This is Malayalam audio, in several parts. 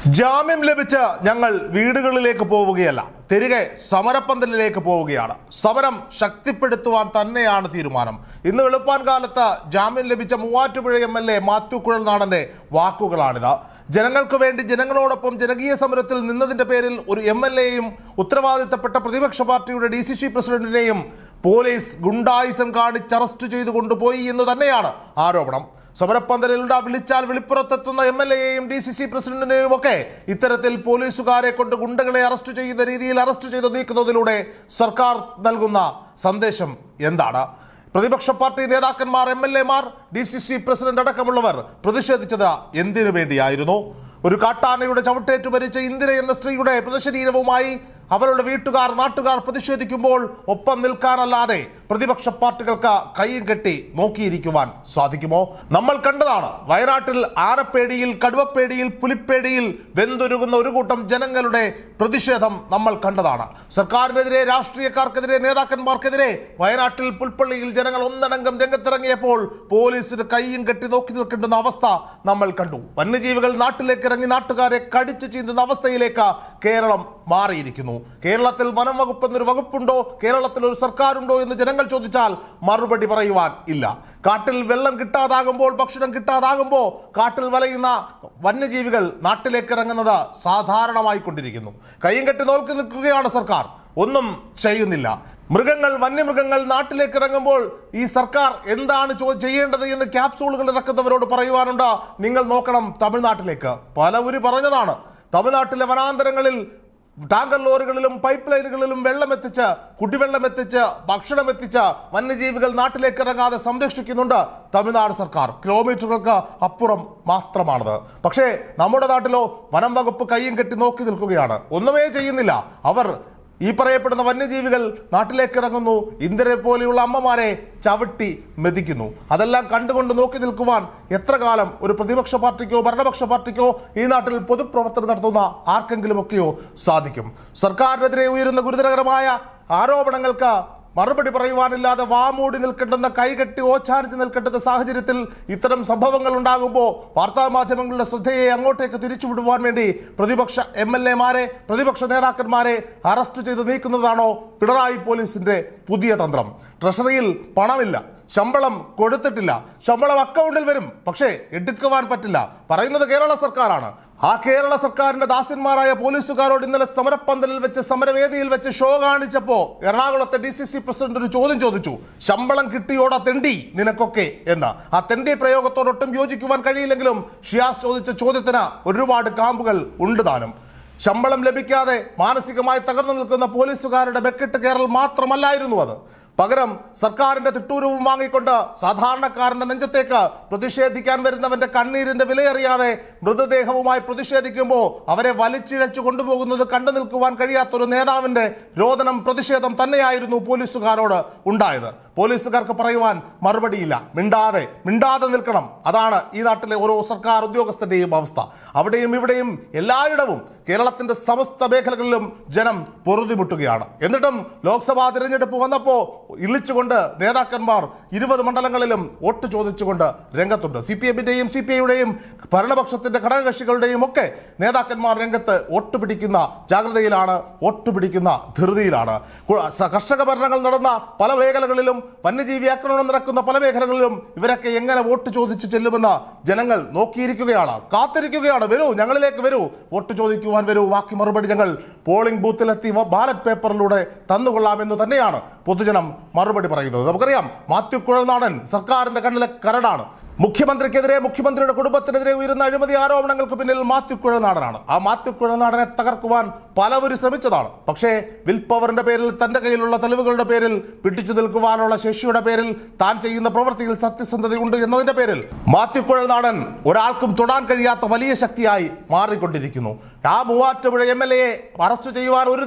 ജാമ്യം ലഭിച്ച ഞങ്ങൾ വീടുകളിലേക്ക് പോവുകയല്ല, തിരികെ സമരപ്പന്തലിലേക്ക് പോവുകയാണ്. സമരം ശക്തിപ്പെടുത്തുവാൻ തന്നെയാണ് തീരുമാനം. ഇന്ന് വെളുപ്പാൻ കാലത്ത് ജാമ്യം ലഭിച്ച മൂവാറ്റുപുഴ MLA മാത്യു കുഴൽനാടന്റെ വാക്കുകളാണിത്. ജനങ്ങൾക്ക് വേണ്ടി ജനങ്ങളോടൊപ്പം ജനകീയ സമരത്തിൽ നിന്നതിന്റെ പേരിൽ ഒരു MLAയും ഉത്തരവാദിത്തപ്പെട്ട പ്രതിപക്ഷ പാർട്ടിയുടെ DCC പ്രസിഡന്റിനെയും പോലീസ് ഗുണ്ടായിസം കാണിച്ച് അറസ്റ്റ് ചെയ്തു കൊണ്ടുപോയി എന്ന് തന്നെയാണ് ആരോപണം. സമരപ്പന്തലിലൂടെ വിളിച്ചാൽ വെളിപ്പുറത്തെത്തുന്ന MLAയെയും DCC പ്രസിഡന്റിനെയും ഒക്കെ ഇത്തരത്തിൽ പോലീസുകാരെ കൊണ്ട് ഗുണ്ടകളെ അറസ്റ്റ് ചെയ്യുന്ന രീതിയിൽ അറസ്റ്റ് ചെയ്ത് നീക്കുന്നതിലൂടെ സർക്കാർ നൽകുന്ന സന്ദേശം എന്താണ്? പ്രതിപക്ഷ പാർട്ടി നേതാക്കന്മാർ, MLAമാർ, DCC പ്രസിഡന്റ് അടക്കമുള്ളവർ പ്രതിഷേധിച്ചത് എന്തിനു വേണ്ടിയായിരുന്നു? ഒരു കാട്ടാനയുടെ ചവിട്ടേറ്റു മരിച്ച ഇന്ദിര എന്ന സ്ത്രീയുടെ മൃതശരീരവുമായി അവരുടെ വീട്ടുകാർ, നാട്ടുകാർ പ്രതിഷേധിക്കുമ്പോൾ ഒപ്പം നിൽക്കാനല്ലാതെ പ്രതിപക്ഷ പാർട്ടികൾക്ക് കൈയും കെട്ടി നോക്കിയിരിക്കുവാൻ സാധിക്കുമോ? നമ്മൾ കണ്ടതാണ് വയനാട്ടിൽ ആനപ്പേടിയിൽ, കടുവപ്പേടിയിൽ, പുലിപ്പേടിയിൽ വെന്തുരുകുന്ന ഒരു കൂട്ടം ജനങ്ങളുടെ പ്രതിഷേധം നമ്മൾ കണ്ടതാണ്. സർക്കാരിനെതിരെ, രാഷ്ട്രീയക്കാർക്കെതിരെ, നേതാക്കന്മാർക്കെതിരെ വയനാട്ടിൽ പുൽപ്പള്ളിയിൽ ജനങ്ങൾ ഒന്നടങ്കം രംഗത്തിറങ്ങിയപ്പോൾ പോലീസിന് കൈയും കെട്ടി നോക്കി നിൽക്കേണ്ടുന്ന അവസ്ഥ നമ്മൾ കണ്ടു. വന്യജീവികൾ നാട്ടിലേക്ക് ഇറങ്ങി നാട്ടുകാരെ കടിച്ചു ചീന്തുന്ന അവസ്ഥയിലേക്ക് കേരളം മാറിയിരിക്കുന്നു. കേരളത്തിൽ വനം വകുപ്പ് എന്നൊരു വകുപ്പുണ്ടോ, കേരളത്തിൽ ഒരു സർക്കാരുണ്ടോ എന്ന് ജനങ്ങൾ ചോദിച്ചാൽ മറുപടി പറയുവാൻ ഇല്ല. കാട്ടിൽ വെള്ളം കിട്ടാതാകുമ്പോൾ, ഭക്ഷണം കിട്ടാതാകുമ്പോൾ കാട്ടിൽ വലയുന്ന വന്യജീവികൾ നാട്ടിലേക്ക് ഇറങ്ങുന്നത് സാധാരണമായി കൊണ്ടിരിക്കുന്നു. കയ്യും കെട്ടി നോക്കി നിൽക്കുകയാണ് സർക്കാർ, ഒന്നും ചെയ്യുന്നില്ല. വന്യമൃഗങ്ങൾ നാട്ടിലേക്ക് ഇറങ്ങുമ്പോൾ ഈ സർക്കാർ എന്താണ് ചെയ്യേണ്ടത് എന്ന് ക്യാപ്സൂളുകൾ ഇറക്കുന്നവരോട് പറയുവാനുണ്ട്. നിങ്ങൾ നോക്കണം തമിഴ്നാട്ടിലേക്ക്. പലവരും പറഞ്ഞതാണ്, തമിഴ്നാട്ടിലെ വനാന്തരങ്ങളിൽ ടാങ്കർ ലോറികളിലും പൈപ്പ് ലൈനുകളിലും വെള്ളമെത്തിച്ച്, കുടിവെള്ളമെത്തിച്ച്, ഭക്ഷണം എത്തിച്ച് വന്യജീവികൾ നാട്ടിലേക്ക് ഇറങ്ങാതെ സംരക്ഷിക്കുന്നുണ്ട് തമിഴ്നാട് സർക്കാർ. കിലോമീറ്ററുകൾക്ക് അപ്പുറം മാത്രമാണത്. പക്ഷേ നമ്മുടെ നാട്ടിലോ വനം വകുപ്പ് കയ്യും കെട്ടി നോക്കി നിൽക്കുകയാണ്, ഒന്നുമേ ചെയ്യുന്നില്ല. അവർ ഈ പറയപ്പെടുന്ന വന്യജീവികൾ നാട്ടിലേക്ക് ഇറങ്ങുന്നു, ഇന്ദിരയെ പോലെയുള്ള അമ്മമാരെ ചവിട്ടി മെതിക്കുന്നു. അതെല്ലാം കണ്ടുകൊണ്ട് നോക്കി നിൽക്കുവാൻ എത്ര കാലം ഒരു പ്രതിപക്ഷ പാർട്ടിക്കോ ഭരണപക്ഷ പാർട്ടിക്കോ ഈ നാട്ടിൽ പൊതുപ്രവർത്തനം നടത്തുന്ന ആർക്കെങ്കിലുമൊക്കെയോ സാധിക്കും? സർക്കാരിനെതിരെ ഉയരുന്ന ഗുരുതരകരമായ ആരോപണങ്ങൾക്ക് മറുപടി പറയുവാനില്ലാതെ വാമൂടി നിൽക്കേണ്ടുന്ന, കൈകെട്ടി ഓച്ചാനിച്ച് നിൽക്കേണ്ടുന്ന സാഹചര്യത്തിൽ ഇത്തരം സംഭവങ്ങൾ ഉണ്ടാകുമ്പോൾ വാർത്താ മാധ്യമങ്ങളുടെ ശ്രദ്ധയെ അങ്ങോട്ടേക്ക് തിരിച്ചുവിടുവാൻ വേണ്ടി പ്രതിപക്ഷ MLAമാരെ, പ്രതിപക്ഷ നേതാക്കന്മാരെ അറസ്റ്റ് ചെയ്ത് നീക്കുന്നതാണോ പിണറായി പോലീസിന്റെ പുതിയ തന്ത്രം? ട്രഷറിയിൽ പണമില്ല, ശമ്പളം കൊടുത്തിട്ടില്ല, ശമ്പളം അക്കൗണ്ടിൽ വരും, പക്ഷേ എടുക്കുവാൻ പറ്റില്ല. പറയുന്നത് കേരള സർക്കാരാണ്. ആ കേരള സർക്കാരിന്റെ ദാസന്മാരായ പോലീസുകാരോട് ഇന്നലെ സമരപ്പന്തലിൽ വെച്ച്, സമരവേദിയിൽ വെച്ച് ഷോ കാണിച്ചപ്പോ എറണാകുളത്തെ DCC പ്രസിഡന്റ് ഒരു ചോദ്യം ചോദിച്ചു, ശമ്പളം കിട്ടിയോടാ തെണ്ടി നിനക്കൊക്കെ എന്ന്. ആ തെണ്ടി പ്രയോഗത്തോടൊട്ടും യോജിക്കുവാൻ കഴിയില്ലെങ്കിലും ഷിയാസ് ചോദിച്ച ചോദ്യത്തിന് ഒരുപാട് കാമ്പുകൾ ഉണ്ട് താനും. ശമ്പളം ലഭിക്കാതെ മാനസികമായി തകർന്നു നിൽക്കുന്ന പോലീസുകാരുടെ ബക്കറ്റ് കേരളം മാത്രമല്ലായിരുന്നു അത്. പകരം സർക്കാരിന്റെ തിട്ടൂരവും വാങ്ങിക്കൊണ്ട് സാധാരണക്കാരന്റെ നെഞ്ചത്തേക്ക് പ്രതിഷേധിക്കാൻ വരുന്നവന്റെ കണ്ണീരിന്റെ വിലയറിയാതെ മൃതദേഹവുമായി പ്രതിഷേധിക്കുമ്പോൾ അവരെ വലിച്ചിഴച്ചു കൊണ്ടുപോകുന്നത് കണ്ടു നിൽക്കുവാൻ കഴിയാത്തൊരു നേതാവിന്റെ രോദനം, പ്രതിഷേധം തന്നെയായിരുന്നു പോലീസുകാരോട് ഉണ്ടായത്. പോലീസുകാർക്ക് പറയുവാൻ മറുപടിയില്ല, മിണ്ടാതെ നിൽക്കണം. അതാണ് ഈ നാട്ടിലെ ഓരോ സർക്കാർ ഉദ്യോഗസ്ഥന്റെയും അവസ്ഥ. അവിടെയും ഇവിടെയും എല്ലായിടവും കേരളത്തിന്റെ സമസ്ത മേഖലകളിലും ജനം പൊറുതിമുട്ടുകയാണ്. എന്നിട്ടും ലോക്സഭാ തിരഞ്ഞെടുപ്പ് വന്നപ്പോൾ ഇളിച്ചുകൊണ്ട് നേതാക്കന്മാർ 20 മണ്ഡലങ്ങളിലും വോട്ട് ചോദിച്ചുകൊണ്ട് രംഗത്തുണ്ട്. CPMന്റെയും CPIയുടെയും ഭരണപക്ഷത്തിന്റെ ഘടകകക്ഷികളുടെയും ഒക്കെ നേതാക്കന്മാർ രംഗത്ത് വോട്ട് പിടിക്കുന്ന ജാഗ്രതയിലാണ്, വോട്ട് പിടിക്കുന്ന ധൃതിയിലാണ്. കർഷക ഭരണങ്ങൾ നടന്ന പല മേഖലകളിലും, വന്യജീവി ആക്രമണം നടക്കുന്ന പല മേഖലകളിലും ഇവരൊക്കെ എങ്ങനെ വോട്ട് ചോദിച്ചു ചെല്ലുമെന്ന് ജനങ്ങൾ നോക്കിയിരിക്കുകയാണ്, കാത്തിരിക്കുകയാണ്. വരൂ, ഞങ്ങളിലേക്ക് വരൂ, വോട്ട് ചോദിക്കുവാൻ വരൂ, ബാക്കി മറുപടി ഞങ്ങൾ പോളിംഗ് ബൂത്തിലെത്തി ബാലറ്റ് പേപ്പറിലൂടെ തന്നുകൊള്ളാമെന്ന് തന്നെയാണ് പൊതുജനം മറുപടി പറയുന്നത്. നമുക്കറിയാം, മാത്യു കുഴൽനാടൻ സർക്കാരിന്റെ കണ്ണിലെ കരടാണ്. മുഖ്യമന്ത്രിക്കെതിരെ, മുഖ്യമന്ത്രിയുടെ കുടുംബത്തിനെതിരെ ഉയരുന്ന അഴിമതി ആരോപണങ്ങൾക്ക് പിന്നിൽ മാത്യു കുഴൽനാടനാണ്. ആ മാത്യു കുഴൽനാടനെ തകർക്കുവാൻ പലവരും ശ്രമിച്ചതാണ്. പക്ഷേ വിൽ പവറിന്റെ പേരിൽ, തന്റെ കയ്യിലുള്ള തെളിവുകളുടെ പേരിൽ, പിടിച്ചു നിൽക്കുവാനുള്ള ശേഷിയുടെ പേരിൽ, താൻ ചെയ്യുന്ന പ്രവൃത്തിയിൽ സത്യസന്ധതയുണ്ട് എന്നതിന്റെ പേരിൽ മാത്യു കുഴൽനാടൻ ഒരാൾക്കും തൊടാൻ കഴിയാത്ത വലിയ ശക്തിയായി മാറിക്കൊണ്ടിരിക്കുന്നു. ആ മൂവാറ്റുപുഴ MLAയെ അറസ്റ്റ് ചെയ്യുവാൻ ഒരു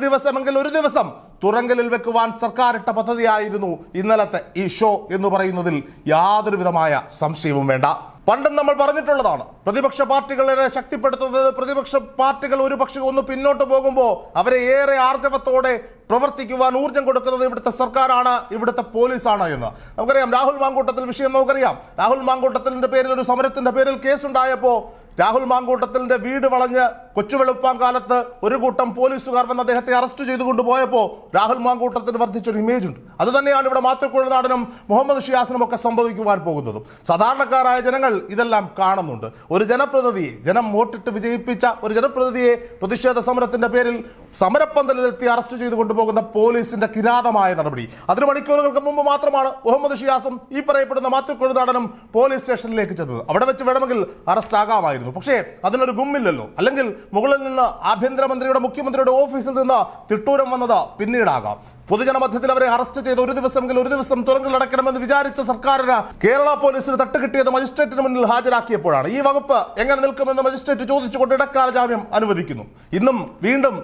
ദിവസം തുറങ്കലിൽ വെക്കുവാൻ സർക്കാർ ഇട്ട പദ്ധതിയായിരുന്നു ഇന്നലത്തെ ഈ ഷോ എന്ന് പറയുന്നതിൽ യാതൊരു വിധമായ സംശയവും വേണ്ട. പണ്ടും നമ്മൾ പറഞ്ഞിട്ടുള്ളതാണ്, പ്രതിപക്ഷ പാർട്ടികളെ ശക്തിപ്പെടുത്തുന്നത്, പ്രതിപക്ഷ പാർട്ടികൾ ഒരു പക്ഷേ ഒന്ന് പിന്നോട്ട് പോകുമ്പോൾ അവരെ ഏറെ ആർജവത്തോടെ പ്രവർത്തിക്കുവാൻ ഊർജ്ജം കൊടുക്കുന്നത് ഇവിടുത്തെ സർക്കാരാണ്, ഇവിടുത്തെ പോലീസാണ് എന്ന് നമുക്കറിയാം. രാഹുൽ മാങ്കൂട്ടത്തിൽ വിഷയം നമുക്കറിയാം. രാഹുൽ മാങ്കൂട്ടത്തിന്റെ പേരിൽ ഒരു സമരത്തിന്റെ പേരിൽ കേസുണ്ടായപ്പോൾ രാഹുൽ മാങ്കൂട്ടത്തിന്റെ വീട് വളഞ്ഞ് കൊച്ചുവെളുപ്പാങ്കാലത്ത് ഒരു കൂട്ടം പോലീസുകാർ വന്ന് അദ്ദേഹത്തെ അറസ്റ്റ് ചെയ്തുകൊണ്ട് പോയപ്പോൾ രാഹുൽ മാങ്കൂട്ടത്തിന് വർദ്ധിച്ചൊരു ഇമേജ് ഉണ്ട്. അത് തന്നെയാണ് ഇവിടെ മാത്യു കുഴൽനാടനും മുഹമ്മദ് ഷിയാസിനും ഒക്കെ സംഭവിക്കുവാൻ പോകുന്നതും. സാധാരണക്കാരായ ജനങ്ങൾ ഇതെല്ലാം കാണുന്നുണ്ട്. ഒരു ജനപ്രതിനിധിയെ, ജനം വോട്ടിട്ട് വിജയിപ്പിച്ച ഒരു ജനപ്രതിനിധിയെ പ്രതിഷേധ സമരത്തിന്റെ പേരിൽ സമരപ്പന്തലിലെത്തി അറസ്റ്റ് ചെയ്തു കൊണ്ടുപോകുന്ന പോലീസിന്റെ കിരാതമായ നടപടി. അതിന് മണിക്കൂറുകൾക്ക് മുമ്പ് മാത്രമാണ് മുഹമ്മദ് ഷിയാസും ഈ പറയപ്പെടുന്ന മാത്യു കുഴൽനാടനും പോലീസ് സ്റ്റേഷനിലേക്ക് ചെന്നത്. അവിടെ വെച്ച് വേണമെങ്കിൽ അറസ്റ്റ് ആകാമായിരുന്നു. പക്ഷേ അതിനൊരു ഗുമ്മില്ലല്ലോ. അല്ലെങ്കിൽ മുകളിൽ നിന്ന് ആഭ്യന്തരമന്ത്രിയുടെ, മുഖ്യമന്ത്രിയുടെ ഓഫീസിൽ നിന്ന് തിട്ടൂരം വന്നത് പിന്നീടാകാം. പൊതുജനമധ്യത്തിൽ അവരെ അറസ്റ്റ് ചെയ്ത് ഒരു ദിവസം തുറങ്കിലടക്കണമെന്ന് വിചാരിച്ച സർക്കാരിന് കേരള പോലീസിന് തട്ടുകിട്ടിയത് മജിസ്ട്രേറ്റിന് മുന്നിൽ ഹാജരാക്കിയപ്പോഴാണ്. ഈ വകുപ്പ് എങ്ങനെ നിൽക്കുമെന്ന് മജിസ്ട്രേറ്റ് ചോദിച്ചുകൊണ്ട് ഇടക്കാല ജാമ്യം അനുവദിക്കുന്നു. ഇന്നും വീണ്ടും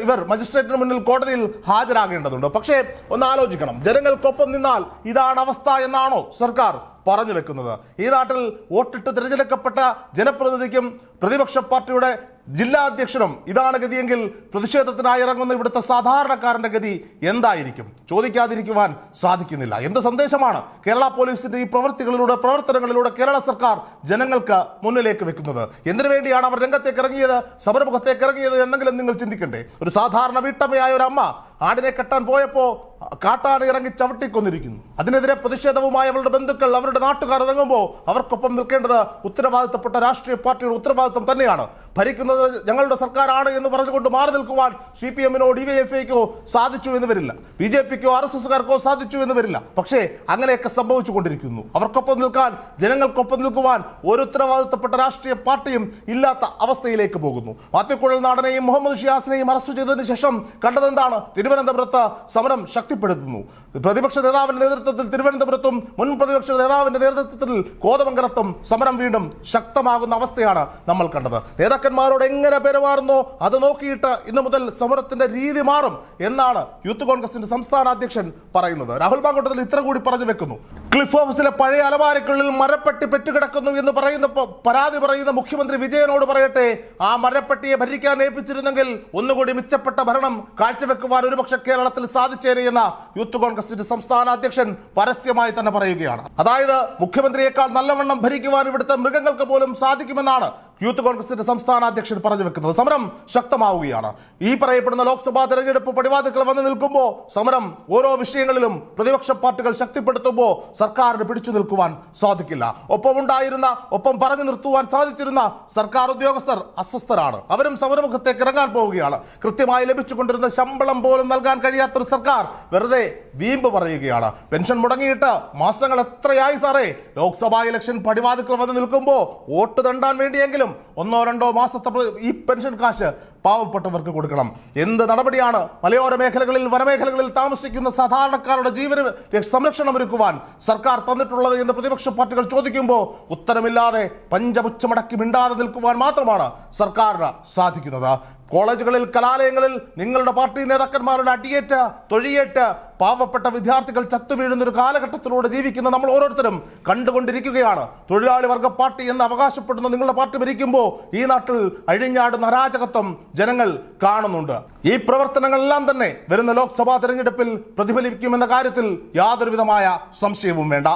ഇവർ മജിസ്ട്രേറ്റിന് മുന്നിൽ കോടതിയിൽ ഹാജരാകേണ്ടതുണ്ട്. പക്ഷേ ഒന്ന് ആലോചിക്കണം, ജനങ്ങൾക്കൊപ്പം നിന്നാൽ ഇതാണ് അവസ്ഥ എന്നാണോ സർക്കാർ പറഞ്ഞു വെക്കുന്നത്? ഈ നാട്ടിൽ വോട്ടിട്ട് തിരഞ്ഞെടുക്കപ്പെട്ട ജനപ്രതിനിധിക്കും പ്രതിപക്ഷ പാർട്ടിയുടെ ജില്ലാ അധ്യക്ഷനും ഇതാണ് ഗതിയെങ്കിൽ പ്രതിഷേധത്തിനായി ഇറങ്ങുന്ന ഇവിടുത്തെ സാധാരണക്കാരന്റെ ഗതി എന്തായിരിക്കും? ചോദിക്കാതിരിക്കുവാൻ സാധിക്കുന്നില്ല. എന്ത് സന്ദേശമാണ് കേരള പോലീസിന്റെ ഈ പ്രവർത്തനങ്ങളിലൂടെ കേരള സർക്കാർ ജനങ്ങൾക്ക് മുന്നിലേക്ക് വെക്കുന്നത്? എന്തിനു വേണ്ടിയാണ് അവർ രംഗത്തേക്ക് ഇറങ്ങിയത്, സമരമുഖത്തേക്ക് ഇറങ്ങിയത് എന്നെങ്കിലും നിങ്ങൾ ചിന്തിക്കണ്ടേ? ഒരു സാധാരണ വീട്ടമ്മയായ ഒരു അമ്മ ആടിനെ കെട്ടാൻ പോയപ്പോൾ കാട്ടാന ഇറങ്ങി ചവിട്ടിക്കൊന്നിരിക്കുന്നു. അതിനെതിരെ പ്രതിഷേധവുമായി അവരുടെ ബന്ധുക്കൾ, അവരുടെ നാട്ടുകാർ ഇറങ്ങുമ്പോൾ അവർക്കൊപ്പം നിൽക്കേണ്ടത് ഉത്തരവാദിത്തപ്പെട്ട രാഷ്ട്രീയ പാർട്ടിയുടെ ഉത്തരവാദിത്തം തന്നെയാണ്. ഭരിക്കുന്നത് ഞങ്ങളുടെ സർക്കാരാണ് എന്ന് പറഞ്ഞുകൊണ്ട് മാറി നിൽക്കുവാൻ CPM-നോ DYFI-ക്കോ സാധിച്ചു എന്ന് വരില്ല, BJP-ക്കോ RSS-കാർക്കോ സാധിച്ചു എന്ന് വരില്ല. പക്ഷേ അങ്ങനെയൊക്കെ സംഭവിച്ചുകൊണ്ടിരിക്കുന്നു. അവർക്കൊപ്പം നിൽക്കാൻ, ജനങ്ങൾക്കൊപ്പം നിൽക്കുവാൻ ഒരു ഉത്തരവാദിത്തപ്പെട്ട രാഷ്ട്രീയ പാർട്ടിയും ഇല്ലാത്ത അവസ്ഥയിലേക്ക് പോകുന്നു. മാത്യു കുഴൽനാടനെയും മുഹമ്മദ് ഷിയാസിനെയും അറസ്റ്റ് ചെയ്തതിന് ശേഷം കണ്ടതെന്താണ്? തിരുവനന്തപുരത്ത് സമരം ശക്തിപ്പെടുത്തുന്നു. പ്രതിപക്ഷ നേതാവിന്റെ നേതൃത്വത്തിൽ തിരുവനന്തപുരത്തും മുൻ പ്രതിപക്ഷ നേതാവിന്റെ നേതൃത്വത്തിൽ കോതമംഗലത്തും സമരം വീണ്ടും ശക്തമാകുന്ന അവസ്ഥയാണ് നമ്മൾ കണ്ടത്. നേതാക്കന്മാരോട് എങ്ങനെ പെരുമാറുന്നോ അത് നോക്കിയിട്ട് ഇന്ന് മുതൽ സമരത്തിന്റെ രീതി മാറും എന്നാണ് യൂത്ത് കോൺഗ്രസിന്റെ സംസ്ഥാന അധ്യക്ഷൻ പറയുന്നത്. രാഹുൽ മാങ്കൂട്ടത്തിൽ ഇത്ര കൂടി പറഞ്ഞു വെക്കുന്നു. ക്ലിഫ് ഹൗസിലെ പഴയ അലമാരക്കുള്ളിൽ മരപ്പെട്ടി പെറ്റുകിടക്കുന്നു എന്ന് പരാതി പറയുന്ന മുഖ്യമന്ത്രി വിജയനോട് പറയട്ടെ, ആ മരപ്പെട്ടിയെ ഭരിക്കാൻ ഏൽപ്പിച്ചിരുന്നെങ്കിൽ ഒന്നുകൂടി മിച്ചപ്പെട്ട ഭരണം കാഴ്ചവെക്കുവാൻ ഒരുപക്ഷെ കേരളത്തിൽ സാധിച്ചേനെ എന്ന യൂത്ത് കോൺഗ്രസിന്റെ സംസ്ഥാന അധ്യക്ഷൻ പരസ്യമായി തന്നെ പറയുകയാണ്. അതായത് മുഖ്യമന്ത്രിയേക്കാൾ നല്ലവണ്ണം ഭരിക്കുവാൻ ഇവിടുത്തെ മൃഗങ്ങൾക്ക് പോലും സാധിക്കുമെന്നാണ് യൂത്ത് കോൺഗ്രസിന്റെ സംസ്ഥാന അധ്യക്ഷൻ പറഞ്ഞു വെക്കുന്നത്. സമരം ശക്തമാവുകയാണ്. ഈ പറയപ്പെടുന്ന ലോക്സഭാ തെരഞ്ഞെടുപ്പ് പടിവാതിക്കൽ വന്നു നിൽക്കുമ്പോൾ സമരം ഓരോ വിഷയങ്ങളിലും പ്രതിപക്ഷ പാർട്ടികൾ ശക്തിപ്പെടുത്തുമ്പോൾ സർക്കാരിന് പിടിച്ചു നിൽക്കുവാൻ സാധിക്കില്ല. ഒപ്പം പറഞ്ഞു നിർത്തുവാൻ സാധിച്ചിരുന്ന സർക്കാർ ഉദ്യോഗസ്ഥർ അസ്വസ്ഥരാണ്. അവരും സമരമുഖത്തേക്ക് ഇറങ്ങാൻ പോവുകയാണ്. കൃത്യമായി ലഭിച്ചുകൊണ്ടിരുന്ന ശമ്പളം പോലും നൽകാൻ കഴിയാത്തൊരു സർക്കാർ വെറുതെ വീമ്പ് പറയുകയാണ്. പെൻഷൻ മുടങ്ങിയിട്ട് മാസങ്ങൾ എത്രയായി സാറേ? ലോക്സഭാ ഇലക്ഷൻ പടിവാതിക്കൽ വന്ന് നിൽക്കുമ്പോൾ വോട്ട് തണ്ടാൻ വേണ്ടിയെങ്കിലും 1-2 മാസത്തെ ഈ പെൻഷൻ കാശ് പാവപ്പെട്ടവർക്ക് കൊടുക്കണം. എന്ത് നടപടിയാണ്? മലയോര മേഖലകളിൽ, വനമേഖലകളിൽ താമസിക്കുന്ന സാധാരണക്കാരുടെ ജീവന് സംരക്ഷണം ഒരുക്കുവാൻ സർക്കാർ തന്നിട്ടുള്ളത് എന്ന് പ്രതിപക്ഷ പാർട്ടികൾ ചോദിക്കുമ്പോൾ ഉത്തരമില്ലാതെ പഞ്ചപുച്ഛമടക്കി മിണ്ടാതെ നിൽക്കുവാൻ മാത്രമാണ് സർക്കാരിന് സാധിക്കുന്നത്. കോളേജുകളിൽ, കലാലയങ്ങളിൽ നിങ്ങളുടെ പാർട്ടി നേതാക്കന്മാരുടെ അടിയേറ്റ് തൊഴിയേറ്റ് പാവപ്പെട്ട വിദ്യാർത്ഥികൾ ചത്തുവീഴുന്ന ഒരു കാലഘട്ടത്തിലൂടെ ജീവിക്കുന്ന നമ്മൾ ഓരോരുത്തരും കണ്ടുകൊണ്ടിരിക്കുകയാണ്. തൊഴിലാളി വർഗ പാർട്ടി എന്ന് അവകാശപ്പെടുന്ന നിങ്ങളുടെ പാർട്ടി ഭരിക്കുമ്പോൾ ഈ നാട്ടിൽ അഴിഞ്ഞാടുന്ന അരാജകത്വം ജനങ്ങൾ കാണുന്നുണ്ട്. ഈ പ്രവർത്തനങ്ങളെല്ലാം തന്നെ വരുന്ന ലോക്സഭാ തെരഞ്ഞെടുപ്പിൽ പ്രതിഫലിക്കുമെന്ന കാര്യത്തിൽ യാതൊരുവിധമായ സംശയവും വേണ്ട.